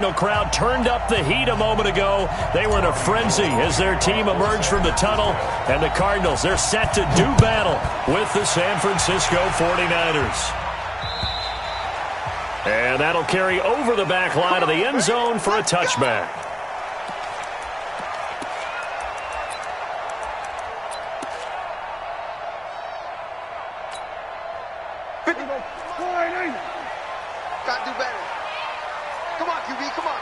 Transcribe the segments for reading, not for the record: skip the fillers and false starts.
The crowd turned up the heat a moment ago. They were in a frenzy as their team emerged from the tunnel. And the Cardinals, they're set to do battle with the San Francisco 49ers. And that'll carry over the back line of the end zone for a touchback. Got to do better. Come on, QB, come on.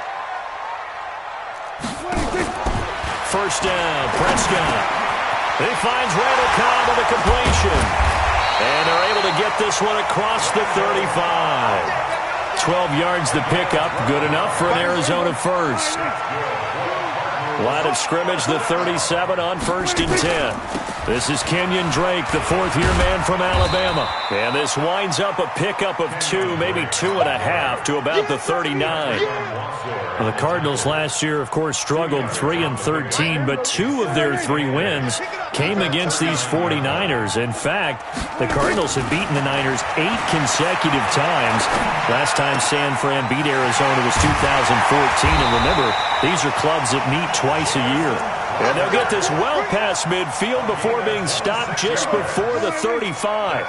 First down, Prescott. He finds Randall Cobb with a completion. And they're able to get this one across the 35. 12 yards to pick up. Good enough for an Arizona first. Line of scrimmage, the 37 on 1st and 10. This is Kenyon Drake, the fourth-year man from Alabama. And this winds up a pickup of 2, maybe 2.5 to about the 39. Well, the Cardinals last year, of course, struggled 3-13, but 2 of their 3 wins came against these 49ers. In fact, the Cardinals have beaten the Niners 8 consecutive times. Last time San Fran beat Arizona was 2014. And remember, these are clubs that meet twice a year. And they'll get this well past midfield before being stopped just before the 35.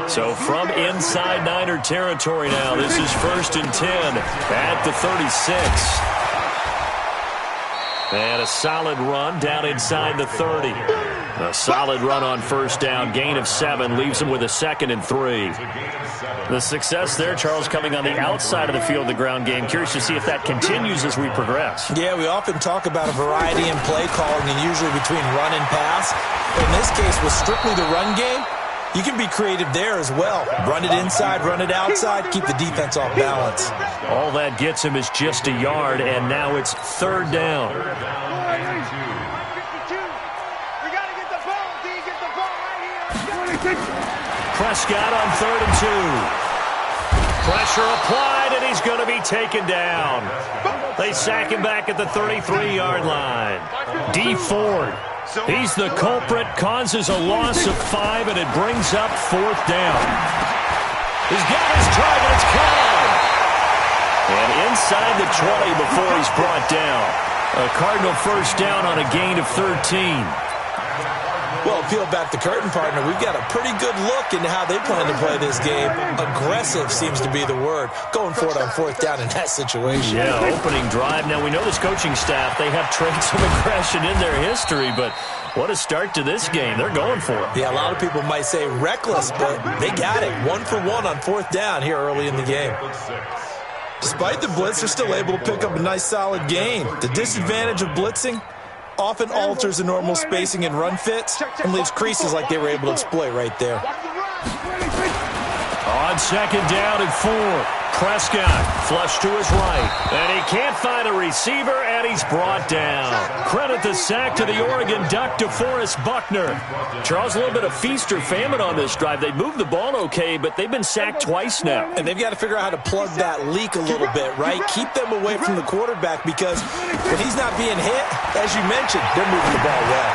So from inside Niner territory now, this is 1st and 10 at the 36. And a solid run down inside the 30. A solid run on first down. Gain of 7 leaves them with a 2nd and 3. The success there, Charles, coming on the outside of the field, the ground game. Curious to see if that continues as we progress. Yeah, we often talk about a variety in play calling and usually between run and pass. In this case, with strictly the run game, you can be creative there as well. Run it inside, run it outside, keep the defense off balance. All that gets him is just a yard, and now it's 3rd down. Prescott on 3rd and 2. Pressure applied, and he's going to be taken down. They sack him back at the 33-yard line. D. Ford, he's the culprit, causes a loss of 5, and it brings up 4th down. He's got his target, it's caught. And inside the 20 before he's brought down. A Cardinal first down on a gain of 13. Well, peel back the curtain, partner. We've got a pretty good look into how they plan to play this game. Aggressive seems to be the word. Going for it on 4th down in that situation. Yeah, opening drive. Now, we know this coaching staff, they have traits of aggression in their history, but what a start to this game. They're going for it. Yeah, a lot of people might say reckless, but they got it. 1 for 1 on 4th down here early in the game. Despite the blitz, they're still able to pick up a nice, solid gain. The disadvantage of blitzing often alters the normal spacing and run fits and leaves creases like they were able to exploit right there. On 2nd down and 4, Prescott flush to his right, and he can't find a receiver, and he's brought down. Credit the sack to the Oregon Duck, DeForest Buckner. Charles, a little bit of feast or famine on this drive. They moved the ball okay, but they've been sacked twice now. And they've got to figure out how to plug that leak a little bit, right? Keep them away from the quarterback because when he's not being hit, as you mentioned, they're moving the ball well.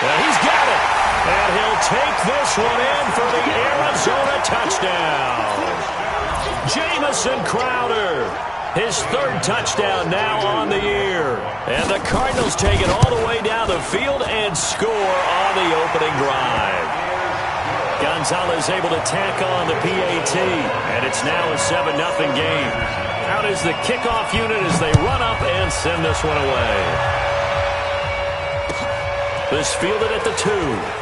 And he's got it. And he'll take this one in for the Arizona touchdown. Jamison Crowder, his 3rd touchdown now on the year. And the Cardinals take it all the way down the field and score on the opening drive. Gonzalez able to tack on the PAT, and it's now a 7-0 game. Out is the kickoff unit as they run up and send this one away. This fielded at the 2.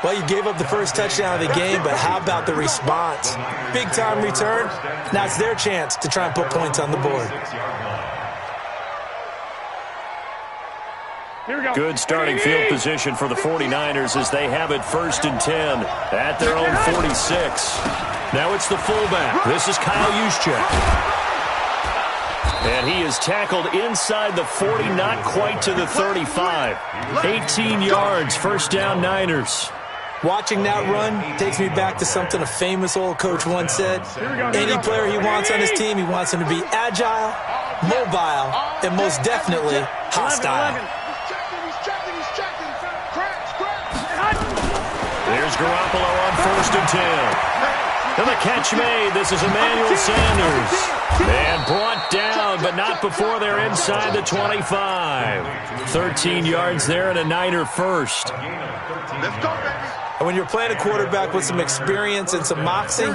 Well, you gave up the first touchdown of the game, but how about the response? Big-time return. Now it's their chance to try and put points on the board. Good starting field position for the 49ers as they have it 1st and 10 at their own 46. Now it's the fullback. This is Kyle Juszczyk. And he is tackled inside the 40, not quite to the 35. 18 yards, 1st down Niners. Watching that run takes me back to something a famous old coach once said. Any player he wants on his team, he wants him to be agile, mobile, and most definitely hostile. He's checking. Crash. Here's Garoppolo on 1st and 10. And the catch made. This is Emmanuel Sanders. And brought down, but not before they're inside the 25. 13 yards there and a Niner first. Let's go, baby. And when you're playing a quarterback with some experience and some moxie,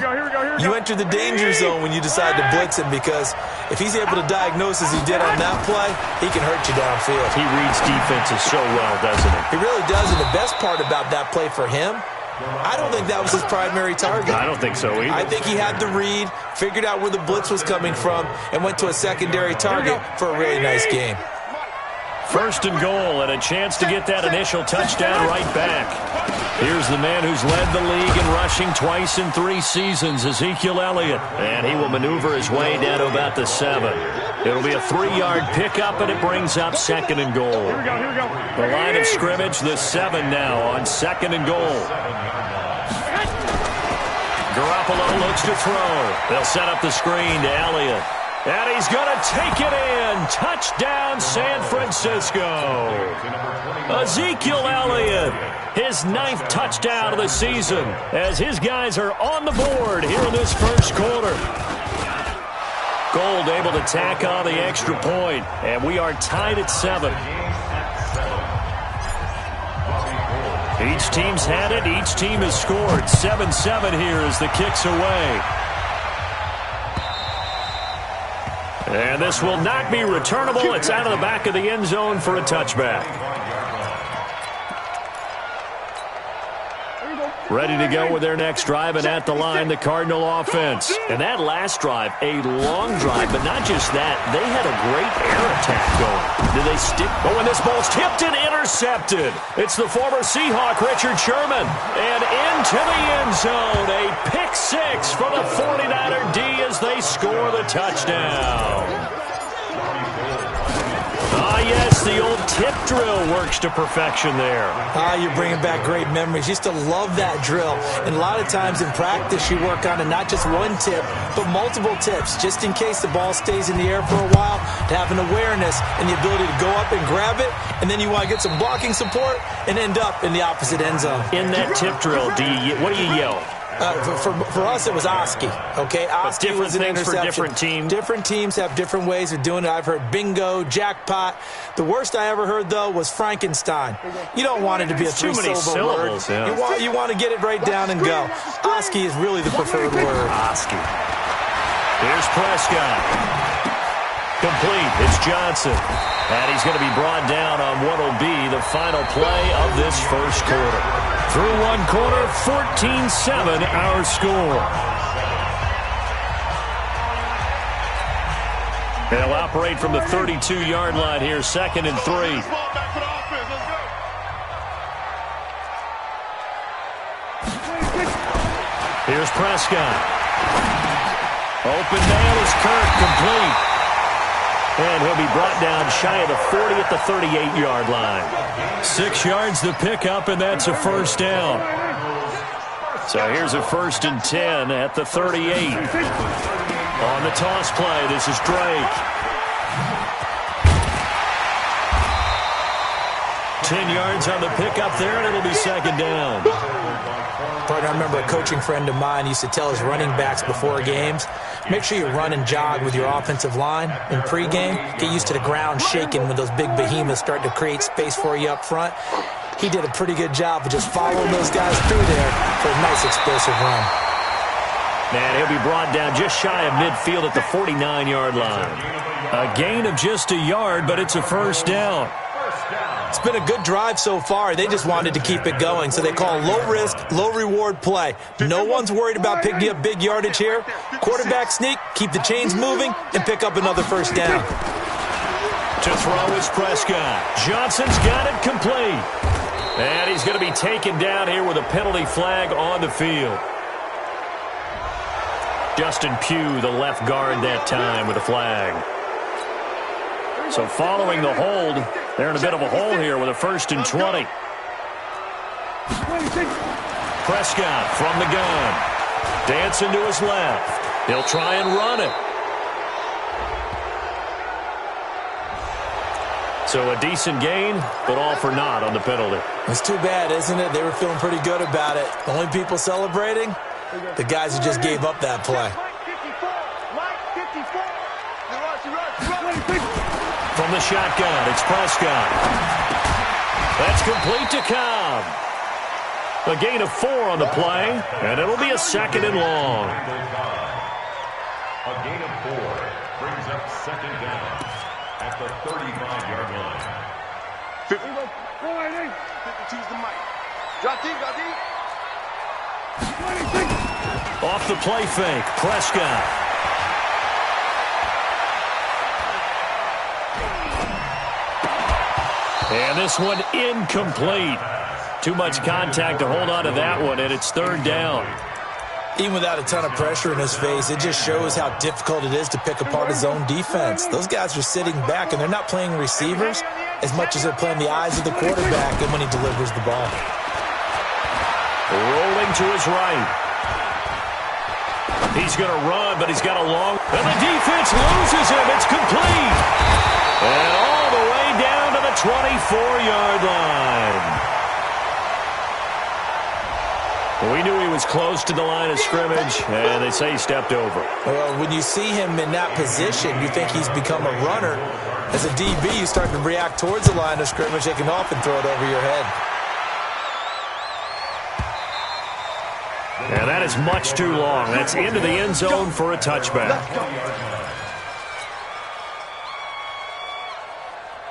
you enter the danger zone when you decide to blitz him, because if he's able to diagnose as he did on that play, he can hurt you downfield. He reads defenses so well, doesn't he? He really does, and the best part about that play for him, I don't think that was his primary target. I don't think so either. I think he had the read, figured out where the blitz was coming from, and went to a secondary target for a really nice game. 1st and goal, and a chance to get that initial touchdown right back. Here's the man who's led the league in rushing twice in 3 seasons, Ezekiel Elliott. And he will maneuver his way down to about the 7. It'll be a 3-yard pickup, and it brings up 2nd and goal. Here we go. The line of scrimmage, the 7 now on 2nd and goal. Garoppolo looks to throw. They'll set up the screen to Elliott. And he's going to take it in. Touchdown, San Francisco. Ezekiel Elliott, his 9th touchdown of the season, as his guys are on the board here in this first quarter. Gold able to tack on the extra point, and we are tied at 7. Each team's had it. Each team has scored. 7-7 here as the kick's away. And this will not be returnable. It's out of the back of the end zone for a touchback. Ready to go with their next drive, and at the line, the Cardinal offense. And that last drive, a long drive, but not just that. They had a great air attack going. Did they stick? Oh, and this ball's tipped and intercepted. It's the former Seahawk, Richard Sherman. And into the end zone, a pick 6 from the 49er D as they score the touchdown. Yes, the old tip drill works to perfection there. You're bringing back great memories. Used to love that drill. And a lot of times in practice, you work on it, not just one tip, but multiple tips, just in case the ball stays in the air for a while, to have an awareness and the ability to go up and grab it, and then you want to get some blocking support and end up in the opposite end zone. In that tip drill, what do you yell? For us, it was Oski. Okay, Oski was an interception. For different teams. Different teams have different ways of doing it. I've heard bingo, jackpot. The worst I ever heard, though, was Frankenstein. You don't want it to be a 3-syllable word. Yeah. You want to get it right down and go. Oski is really the preferred word. Oski. Here's Prescott. Complete. It's Johnson. And he's going to be brought down on what will be the final play of this first quarter. Through one quarter, 14-7 our score. They'll operate from the 32-yard line here, 2nd and 3. Here's Prescott. Open man is Kirk, complete. And he'll be brought down shy of the 40 at the 38-yard line. 6 yards the pickup, and that's a first down. So here's a 1st and 10 at the 38. On the toss play, this is Drake. 10 yards on the pickup there, and it'll be 2nd down. Partner, I remember a coaching friend of mine used to tell his running backs before games, make sure you run and jog with your offensive line in pregame. Get used to the ground shaking when those big behemoths start to create space for you up front. He did a pretty good job of just following those guys through there for a nice explosive run. And he'll be brought down just shy of midfield at the 49-yard line. A gain of just a yard, but it's a first down. It's been a good drive so far. They just wanted to keep it going, so they call low-risk, low-reward play. No one's worried about picking up big yardage here. Quarterback sneak, keep the chains moving, and pick up another first down. To throw is Prescott. Johnson's got it complete. And he's going to be taken down here with a penalty flag on the field. Justin Pugh, the left guard that time with a flag. So following the hold, they're in a bit of a hole here with a 1st and 20. Prescott from the gun. Dancing to his left. He'll try and run it. So a decent gain, but all for naught on the penalty. It's too bad, isn't it? They were feeling pretty good about it. The only people celebrating? The guys who just gave up that play. From the shotgun, it's Prescott. That's complete to Cobb. A gain of 4 on the play, and it'll be a 2nd and long. A gain of 4 brings up 2nd down at the 35-yard line. 52's the mic. Drop deep, drop deep. Off the play fake, Prescott. And this one incomplete. Too much contact to hold on to that one, and it's 3rd down. Even without a ton of pressure in his face, it just shows how difficult it is to pick apart his own defense. Those guys are sitting back, and they're not playing receivers as much as they're playing the eyes of the quarterback and when he delivers the ball. Rolling to his right. He's going to run, but he's got a long... And the defense loses him. It's complete. And all the way down to the 24-yard line. We knew he was close to the line of scrimmage, and they say he stepped over. Well, when you see him in that position, you think he's become a runner. As a DB, you start to react towards the line of scrimmage. They can often throw it over your head. And that is much too long. That's into the end zone for a touchback.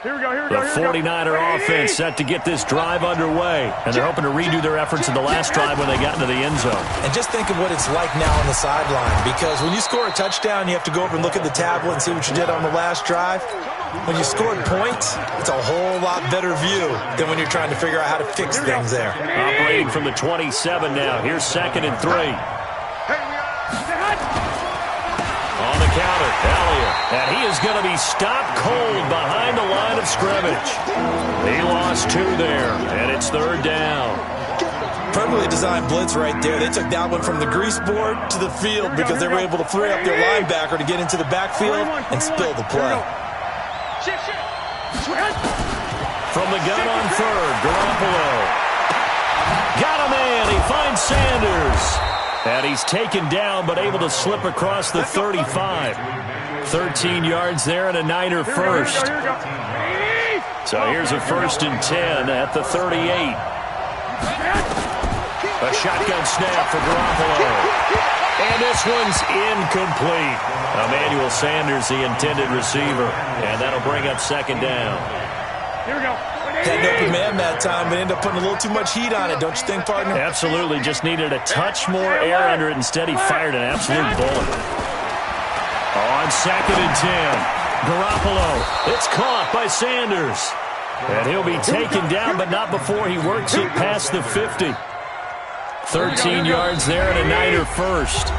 The 49er offense set to get this drive underway. And they're hoping to redo their efforts in the last drive when they got into the end zone. And just think of what it's like now on the sideline. Because when you score a touchdown, you have to go over and look at the tablet and see what you did on the last drive. When you scored points, it's a whole lot better view than when you're trying to figure out how to fix things there. Operating from the 27 now. Here's 2nd and 3. On the counter, Elliott. And he is going to be stopped cold behind the line of scrimmage. He lost 2 there, and it's 3rd down. Perfectly designed blitz right there. They took that one from the grease board to the field because they were able to free up their linebacker to get into the backfield and spill the play. From the gun on 3rd, Garoppolo. Got a man. He finds Sanders. And he's taken down but able to slip across the 35. 13 yards there and a Niner first. So here's a 1st and 10 at the 38. A shotgun snap for Garoppolo. And this one's incomplete. Emmanuel Sanders, the intended receiver. And that'll bring up 2nd down. Here we go. Had an open man that time, but ended up putting a little too much heat on it, don't you think, partner? Absolutely. Just needed a touch more air under it. Instead, he fired an absolute bullet. On 2nd and 10. Garoppolo. It's caught by Sanders. And he'll be taken down, but not before he works it past the 50. 13 yards there and a Niner first.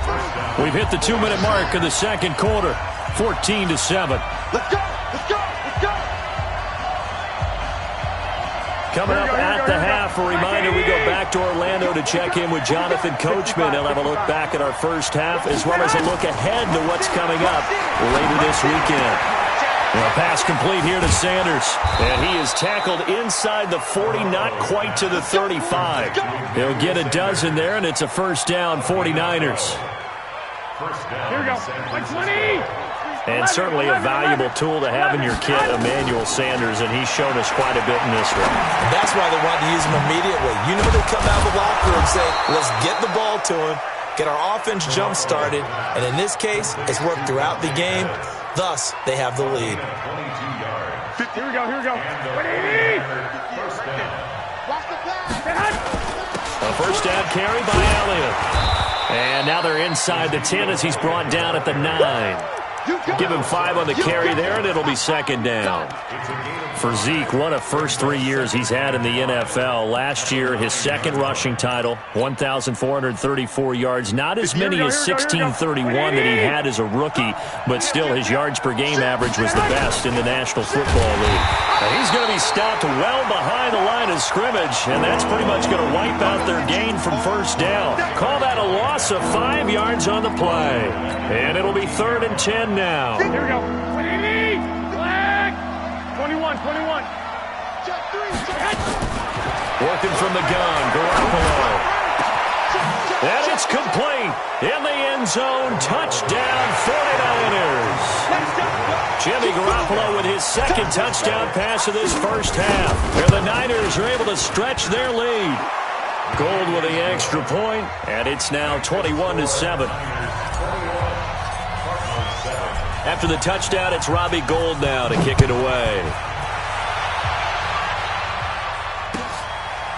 We've hit the 2-minute mark of the 2nd quarter. 14-7. Let's go! Let's go! Let's go! Coming up at the half, a reminder, we go back to Orlando to check in with Jonathan Coachman. He'll have a look back at our first half as well as a look ahead to what's coming up later this weekend. A pass complete here to Sanders. And he is tackled inside the 40, not quite to the 35. He'll get a dozen there, and it's a 1st down, 49ers. Here we go. 20. And certainly a valuable tool to have in your kit, Emmanuel Sanders, and he's shown us quite a bit in this one. And that's why they wanted to use him immediately. You know, they come out of the locker room and say, let's get the ball to him, get our offense jump-started, and in this case, it's worked throughout the game. Thus, they have the lead. Here we go, here we go. 20. A 1st down carry by Elliott. And now they're inside the 10 as he's brought down at the 9. Give him 5 on the carry there, and it'll be 2nd down. For Zeke, what a first 3 years he's had in the NFL. Last year, his 2nd rushing title, 1,434 yards. Not as many as 1,631 that he had as a rookie, but still his yards per game average was the best in the National Football League. And he's going to be stopped well behind the line of scrimmage, and that's pretty much going to wipe out their gain from 1st down. Call that a loss of 5 yards on the play. And it'll be 3rd and 10 now. Here we go. 20. Flag. 21. 21. Working from the gun, Garoppolo. And it's complete. In the end zone, touchdown 49ers. Jimmy Garoppolo with his second touchdown pass of this first half. And the Niners are able to stretch their lead. Gold with the extra point, and it's now 21-7. After the touchdown, it's Robbie Gould now to kick it away.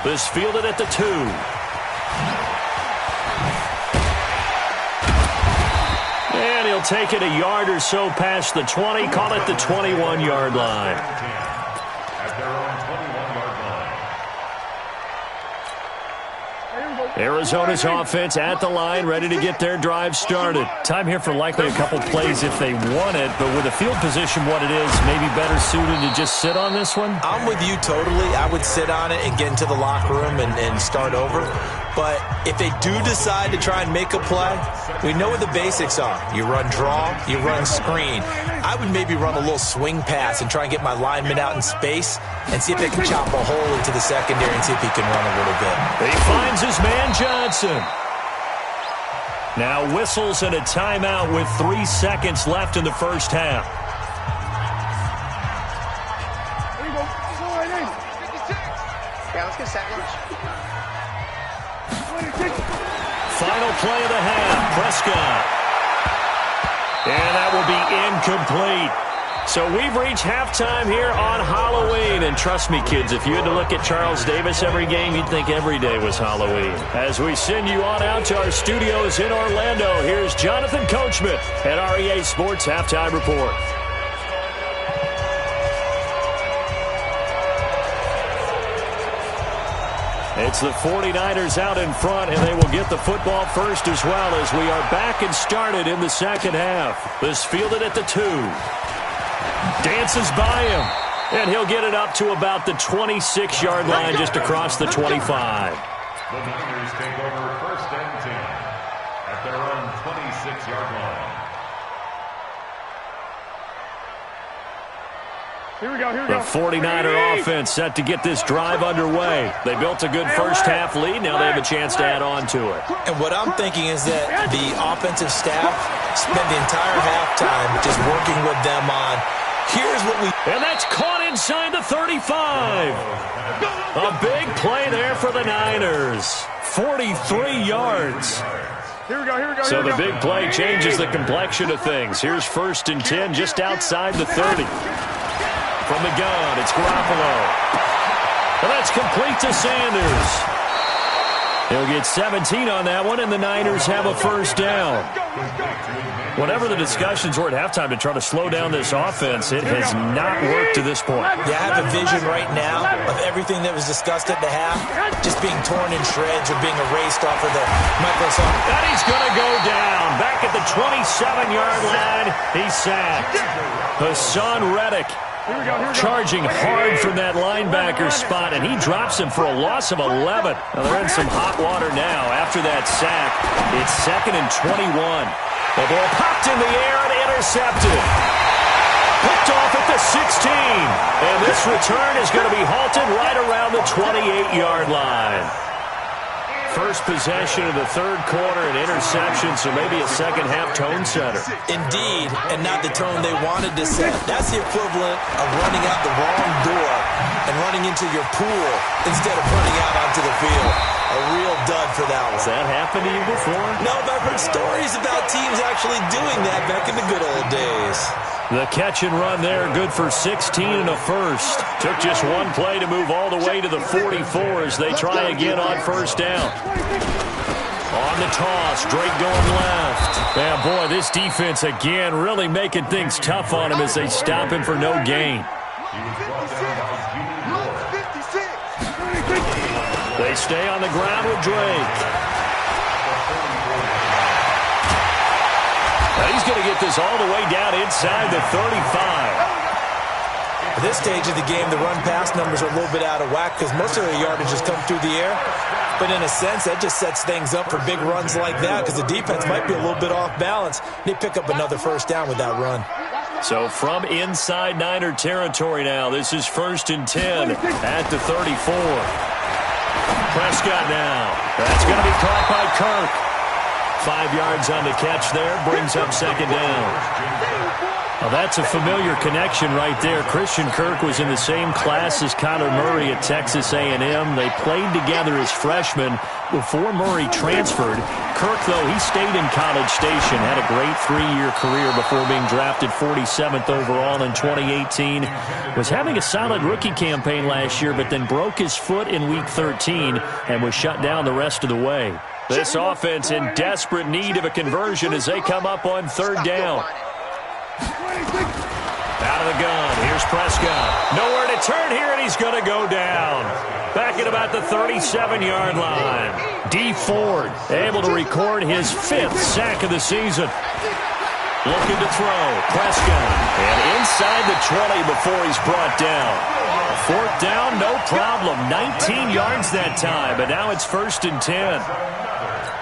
This fielded at the 2. And he'll take it a yard or so past the 20, call it the 21-yard line. At their own 21-yard line. Arizona's offense at the line, ready to get their drive started. Time here for likely a couple plays if they want it, but with the field position what it is, maybe better suited to just sit on this one? I'm with you totally. I would sit on it and get into the locker room and start over. But if they do decide to try and make a play, we know what the basics are. You run draw, you run screen. I would maybe run a little swing pass and try and get my lineman out in space and see if they can chop a hole into the secondary and see if he can run a little bit. He finds his man Johnson. Now whistles and a timeout with 3 seconds left in the first half. Yeah, let's get set lunch. Final play of the half, Prescott. And that will be incomplete. So we've reached halftime here on Halloween. And trust me, kids, if you had to look at Charles Davis every game, you'd think every day was Halloween. As we send you on out to our studios in Orlando, here's Jonathan Coachman at REA Sports Halftime Report. It's the 49ers out in front, and they will get the football first as well as we are back and started in the second half. This fielded at the 2. Dances by him, and he'll get it up to about the 26-yard line just across the 25. The Niners take over first and 10 at their own 26-yard line. Here we go. The 49er offense set to get this drive underway. They built a good first half lead. Now they have a chance to add on to it. And what I'm thinking is that the offensive staff spent the entire halftime just working with them on, here's what we... And that's caught inside the 35. A big play there for the Niners. 43 yards. Here we go. So the big play changes the complexion of things. Here's first and 10 just outside the 30. From the gun, it's Garoppolo. And that's complete to Sanders. He'll get 17 on that one, and the Niners have a first down. Whatever the discussions were at halftime to try to slow down this offense, it has not worked to this point. Yeah, I have a vision right now of everything that was discussed at the half just being torn in shreds or being erased off of the Microsoft. And he's going to go down. Back at the 27-yard line, he's sacked. Hassan Reddick charging hard from that linebacker spot, and he drops him for a loss of 11. Now they're in some hot water now. After that sack, it's 2nd and 21. The ball popped in the air and intercepted. Picked off at the 16. And this return is going to be halted right around the 28-yard line. First possession of the third quarter, an interception, so maybe a second-half tone setter. Indeed, and not the tone they wanted to set. That's the equivalent of running out the wrong door and running into your pool instead of running out onto the field. A real dud for that one. Has that happened to you before? No, but I've heard stories about teams actually doing that back in the good old days. The catch and run there, good for 16 and a first. Took just one play to move all the way to the 44 as they try again on first down. On the toss, Drake going left. Yeah, boy, this defense again really making things tough on him as they stop him for no gain. They stay on the ground with Drake. Now he's going to get this all the way down inside the 35. At this stage of the game, the run-pass numbers are a little bit out of whack because most of their yardage has come through the air. But in a sense, that just sets things up for big runs like that because the defense might be a little bit off balance. They pick up another first down with that run. So from inside Niner territory now, this is 1st and 10 at the 34. Prescott now. That's going to be caught by Kirk. 5 yards on the catch there, brings up 2nd down. Well, that's a familiar connection right there. Christian Kirk was in the same class as Kyler Murray at Texas A&M. They played together as freshmen before Murray transferred. Kirk, though, he stayed in College Station, had a great 3-year career before being drafted 47th overall in 2018. Was having a solid rookie campaign last year, but then broke his foot in Week 13 and was shut down the rest of the way. This offense in desperate need of a conversion as they come up on 3rd down. Out of the gun. Here's Prescott. Nowhere to turn here, and he's going to go down. Back at about the 37-yard line. D. Ford able to record his 5th sack of the season. Looking to throw. Prescott. And inside the 20 before he's brought down. 4th down, no problem. 19 yards that time, but now it's 1st and 10.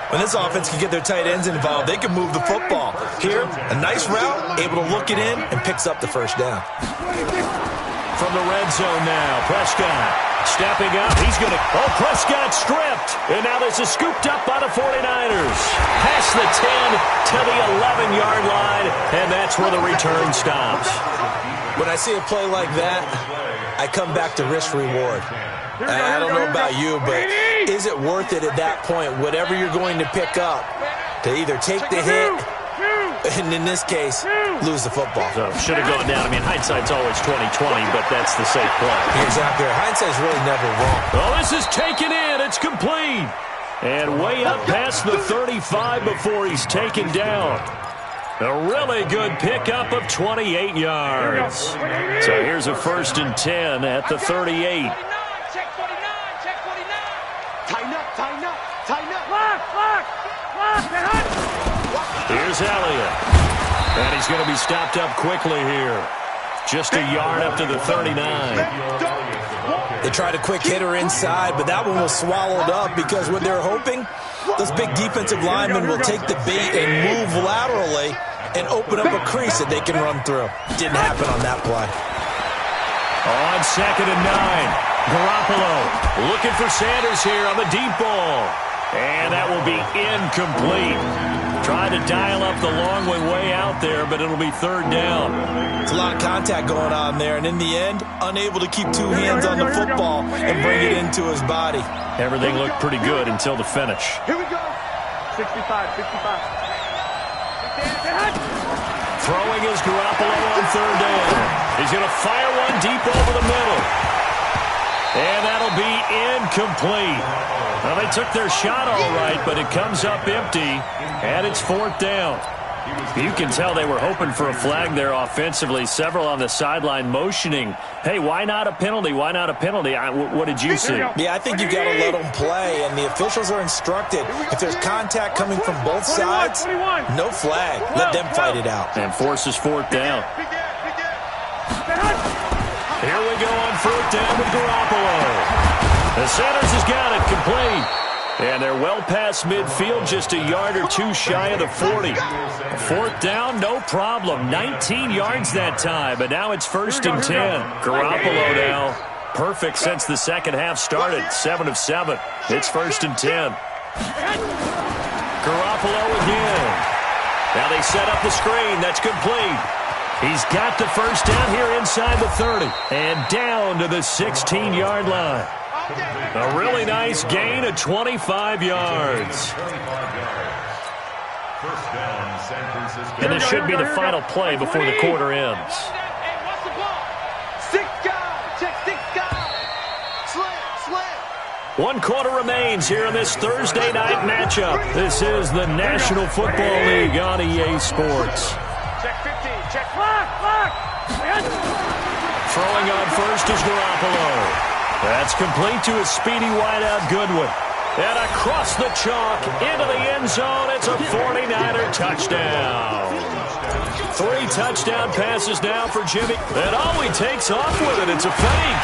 When this offense can get their tight ends involved, they can move the football. Here, a nice route, able to look it in, and picks up the 1st down. From the red zone now, Prescott stepping up. He's going to... Oh, Prescott stripped. And now this is scooped up by the 49ers. Past the 10 to the 11-yard line, and that's where the return stops. When I see a play like that, I come back to risk-reward. I don't know about you, but is it worth it at that point, whatever you're going to pick up, to either take the hit, and in this case, lose the football? So should have gone down. I mean, hindsight's always 20/20, but that's the safe play. Exactly. Hindsight's really never wrong. Well, this is taken in. It's complete. And way up past the 35 before he's taken down. A really good pickup of 28 yards. So here's a 1st and 10 at the 38. Here's Elliott. And he's going to be stopped up quickly here. Just a yard up to the 39. They tried a quick hitter inside, but that one was swallowed up because what they're hoping, those big defensive linemen will take the bait and move laterally and open up a crease that they can run through. Didn't happen on that play. On 2nd and 9. Garoppolo looking for Sanders here on the deep ball. And that will be incomplete. Trying to dial up the long one way out there, but it'll be 3rd down. It's a lot of contact going on there, and in the end, unable to keep 2 hands on the football and bring it into his body. Everything looked pretty good until the finish. Here we go. 65. Throwing is Garoppolo on 3rd down. He's going to fire one deep over the middle. And that'll be incomplete. Well, they took their shot all right, but it comes up empty, and it's 4th down. You can tell they were hoping for a flag there offensively. Several on the sideline motioning, hey, why not a penalty? Why not a penalty? What did you see? Yeah, I think you got to let them play, and the officials are instructed. If there's contact coming from both sides, no flag. Let them fight it out. And forces 4th down. Here we go on 4th down with Garoppolo. The Sanders has got it complete. And they're well past midfield, just a yard or 2 shy of the 40. 4th down, no problem. 19 yards that time, but now it's 1st and 10. Garoppolo now, perfect since the second half started. 7 of 7. It's 1st and 10. Garoppolo again. Now they set up the screen. That's complete. He's got the 1st down here inside the 30. And down to the 16-yard line. A really nice gain of 25 yards. And this should be the final play before the quarter ends. One quarter remains here in this Thursday night matchup. This is the National Football League on EA Sports. Check 15. Check. Lock. Throwing on first is Garoppolo. That's complete to a speedy wideout Goodwin. And across the chalk into the end zone. It's a 49er touchdown. 3 touchdown passes now for Jimmy. And he takes off with it. It's a fake.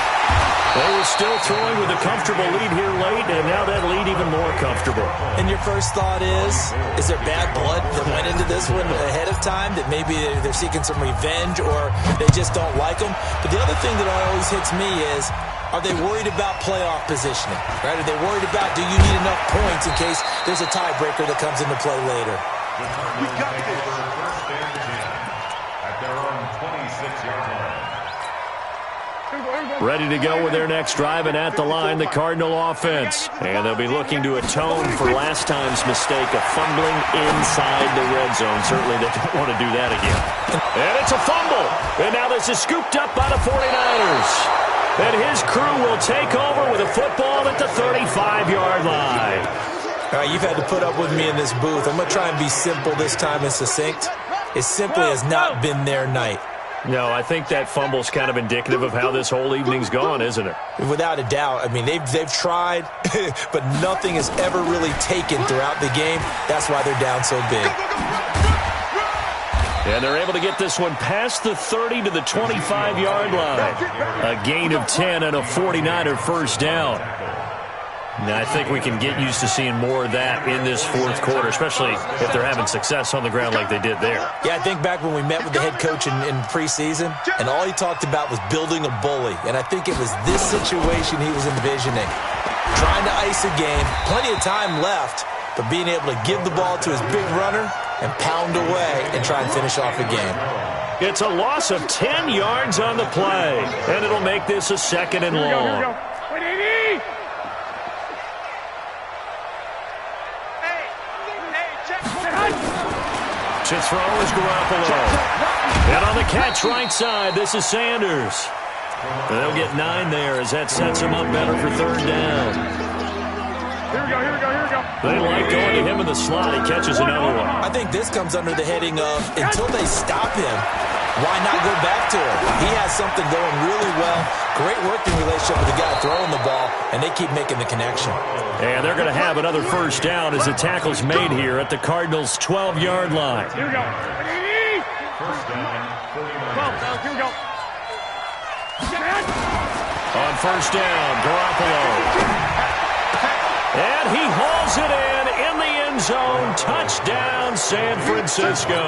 They were still throwing with a comfortable lead here late, and now that lead even more comfortable. And your first thought is there bad blood that went into this one ahead of time, that maybe they're seeking some revenge or they just don't like them? But the other thing that always hits me is, are they worried about playoff positioning? Right? Are they worried about, do you need enough points in case there's a tiebreaker that comes into play later? We got this. First and 10 at their own 26-yard line. Ready to go with their next drive, and at the line, the Cardinal offense. And they'll be looking to atone for last time's mistake of fumbling inside the red zone. Certainly they don't want to do that again. And it's a fumble. And now this is scooped up by the 49ers. And his crew will take over with a football at the 35-yard line. All right, you've had to put up with me in this booth. I'm going to try and be simple this time and succinct. It simply has not been their night. No, I think that fumble's kind of indicative of how this whole evening's gone, isn't it? Without a doubt. I mean, they've tried, but nothing has ever really taken throughout the game. That's why they're down so big. And they're able to get this one past the 30 to the 25-yard line. A gain of 10 and a 49er first down. Now, I think we can get used to seeing more of that in this fourth quarter, especially if they're having success on the ground like they did there. Yeah, I think back when we met with the head coach in preseason, and all he talked about was building a bully. And I think it was this situation he was envisioning. Trying to ice a game, plenty of time left, but being able to give the ball to his big runner and pound away and try and finish off a game. It's a loss of 10 yards on the play, and it'll make this a second and long. Here we go. Wait, 80! To throw is Garoppolo. And on the catch right side, this is Sanders. They'll get 9 there as that sets him up better for third down. Here we go, here we go, here we go. They like going to him in the slot. He catches another one. I think this comes under the heading of, until they stop him, why not go back to him? He has something going really well. Great working relationship with the guy throwing the ball, and they keep making the connection. And they're going to have another first down as the tackle's made here at the Cardinals' 12-yard line. Here we go. 80! First down, 49ers. Here we go. On first down, Garoppolo. And he hauls it in the end zone. Touchdown, San Francisco.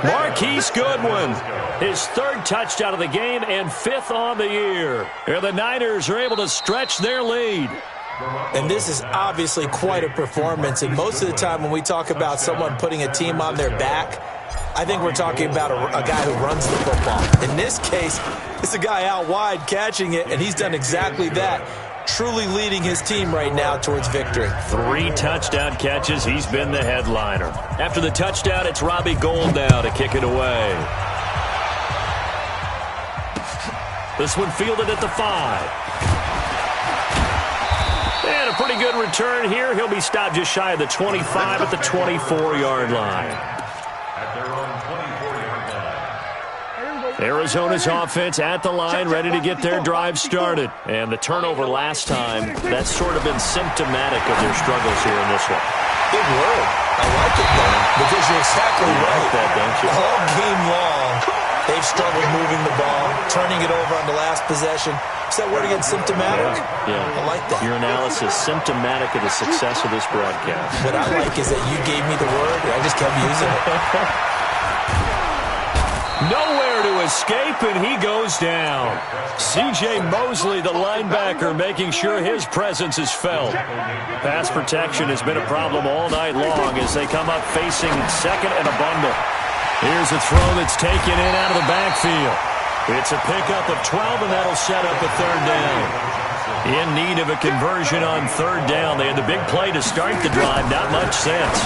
Marquise Goodwin, his 3rd touchdown of the game and 5th on the year. And the Niners are able to stretch their lead. And this is obviously quite a performance. And most of the time when we talk about someone putting a team on their back, I think we're talking about a guy who runs the football. In this case, it's a guy out wide catching it, and he's done exactly that. Truly leading his team right now towards victory. 3 touchdown catches. He's been the headliner. After the touchdown, it's Robbie Gould now to kick it away. This one fielded at the 5. And a pretty good return here. He'll be stopped just shy of the 25 at the 24-yard line. At their own 24-yard line. Arizona's offense at the line, ready to get their drive started. And the turnover last time, that's sort of been symptomatic of their struggles here in this one. Big word. I like it, though, because you're exactly right. You like that, don't you? All game long, they've struggled moving the ball, turning it over on the last possession. Is that word again, symptomatic? Yeah. I like that. Your analysis, symptomatic of the success of this broadcast. What I like is that you gave me the word, and I just kept using it. Nowhere to escape, and he goes down. C.J. Mosley, the linebacker, making sure his presence is felt. Pass protection has been a problem all night long as they come up facing second and a bundle. Here's a throw that's taken in out of the backfield. It's a pickup of 12, and that'll set up a third down. In need of a conversion on third down. They had the big play to start the drive. Not much sense.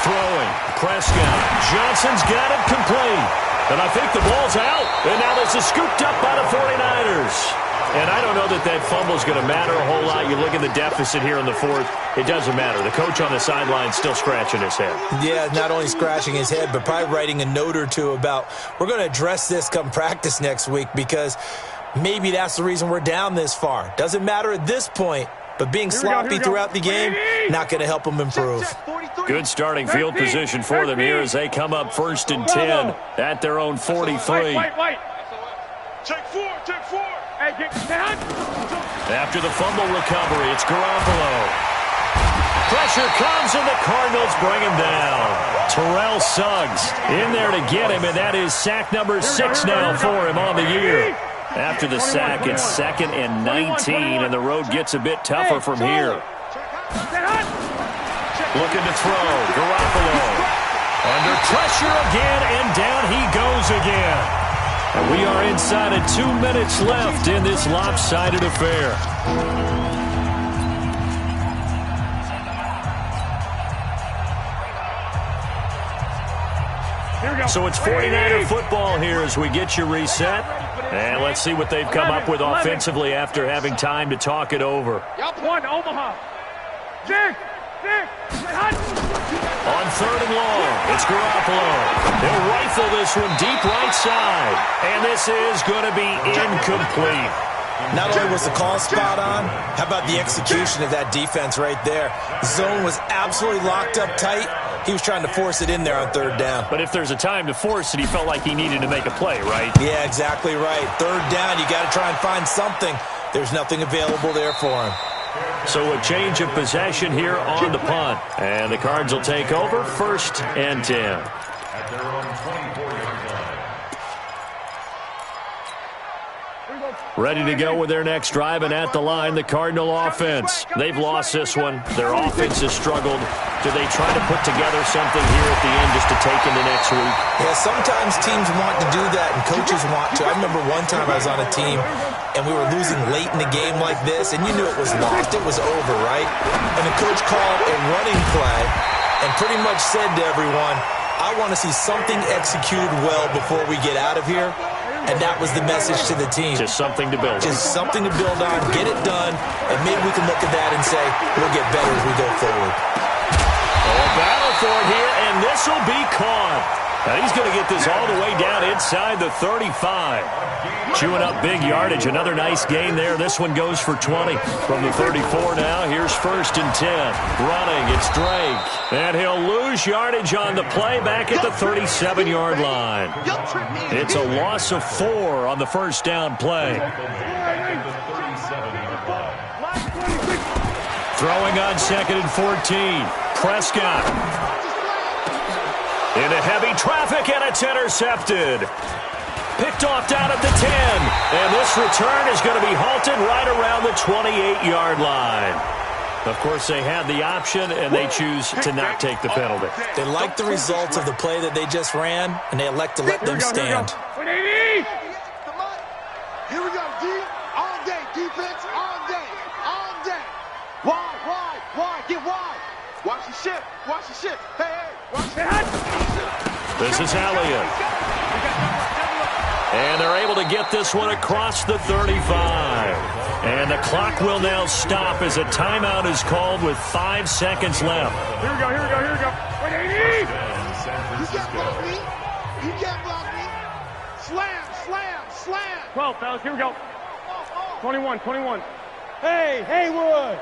Throwing. Prescott. Johnson's got it complete. And I think the ball's out. And now this is scooped up by the 49ers. And I don't know that that fumble's going to matter a whole lot. You look at the deficit here in the fourth. It doesn't matter. The coach on the sideline still scratching his head. Yeah, not only scratching his head, but probably writing a note or two about, we're going to address this come practice next week because maybe that's the reason we're down this far. Doesn't matter at this point, but being sloppy throughout the game, not going to help them improve. Good starting field position for them here as they come up 1st and 10 at their own 43. Check four. Hey, get down. After the fumble recovery, it's Garoppolo. Pressure comes, and the Cardinals bring him down. Terrell Suggs in there to get him, and that is sack number 6 now for him on the year. After the sack, it's 2nd and 19, and the road gets a bit tougher from here. Looking to throw, Garoppolo. Under pressure again, and down he goes again. And we are inside of 2 minutes left in this lopsided affair. So it's 49er football here as we get you reset. And let's see what they've come up with offensively after having time to talk it over. One, Omaha. Six. On 3rd and long, it's Garoppolo. He'll rifle this one deep right side. And this is going to be incomplete. Not only was the call spot on, how about the execution of that defense right there? The zone was absolutely locked up tight. He was trying to force it in there on 3rd down. But if there's a time to force it, he felt like he needed to make a play, right? Yeah, exactly right. 3rd down, you got to try and find something. There's nothing available there for him. So a change of possession here on the punt. And the Cards will take over 1st and 10. At their own 24-yard line. Ready to go with their next drive, and at the line, the Cardinal offense. They've lost this one. Their offense has struggled. Do they try to put together something here at the end just to take into next week? Yeah, sometimes teams want to do that, and coaches want to. I remember one time I was on a team, and we were losing late in the game like this, and you knew it was lost. It was over, right? And the coach called a running play and pretty much said to everyone, I want to see something executed well before we get out of here. And that was the message to the team. Just something to build on. Just something to build on, get it done, and maybe we can look at that and say, we'll get better as we go forward. A battle for it here, and this will be caught. Now he's going to get this all the way down inside the 35. Chewing up big yardage. Another nice gain there. This one goes for 20 from the 34 now. Here's 1st and 10. Running, it's Drake. And he'll lose yardage on the play back at the 37-yard line. It's a loss of 4 on the 1st down play. Throwing on 2nd and 14. Prescott. Into heavy traffic, and it's intercepted. Picked off down at the 10. And this return is going to be halted right around the 28-yard line. Of course, they had the option, and they choose to not take the penalty. They like the results of the play that they just ran, and they elect to let them stand. Come on. Here we go, D. All day. Defense, all day. All day. Wide. Get wide. Watch the ship. Hey. Watch the ship. This is Elliott. And they're able to get this one across the 35. And the clock will now stop as a timeout is called with 5 seconds left. Here we go. 180. You can't block me. Slam. 12, fellas. Here we go. 21. Hey, Haywood.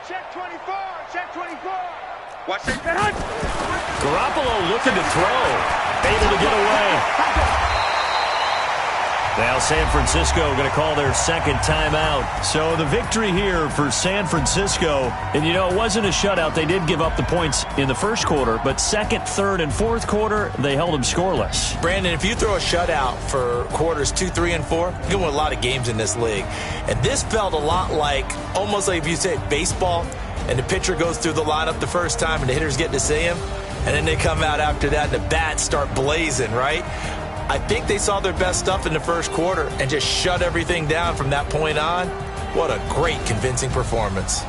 Check 24. Watch it. Garoppolo looking to throw. Able to get away. Now San Francisco going to call their 2nd timeout. So the victory here for San Francisco. And, you know, it wasn't a shutout. They did give up the points in the 1st quarter. But 2nd, 3rd, and 4th quarter, they held them scoreless. Brandon, if you throw a shutout for quarters 2, 3, and 4, you can win a lot of games in this league. And this felt a lot like, almost like if you say baseball, and the pitcher goes through the lineup the first time and the hitters get to see him, and then they come out after that and the bats start blazing, right? I think they saw their best stuff in the 1st quarter and just shut everything down from that point on. What a great, convincing performance.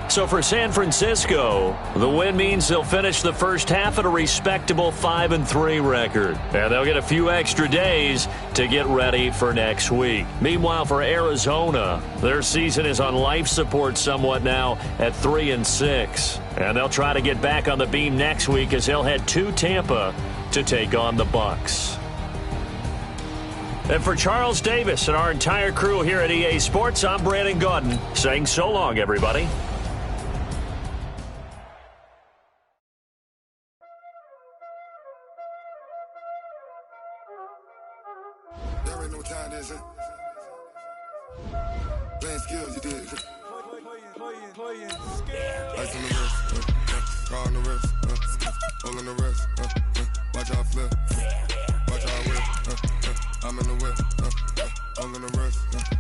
So for San Francisco, the win means they'll finish the first half at a respectable 5-3 record. And they'll get a few extra days to get ready for next week. Meanwhile, for Arizona, their season is on life support somewhat now at 3-6. And they'll try to get back on the beam next week as they'll head to Tampa to take on the Bucs. And for Charles Davis and our entire crew here at EA Sports, I'm Brandon Gaudin saying so long, everybody. playing scared. Ice on the wrist, car on the wrist, all on the wrist, watch how I flip, watch how I whip, I'm in the whip, all on the wrist,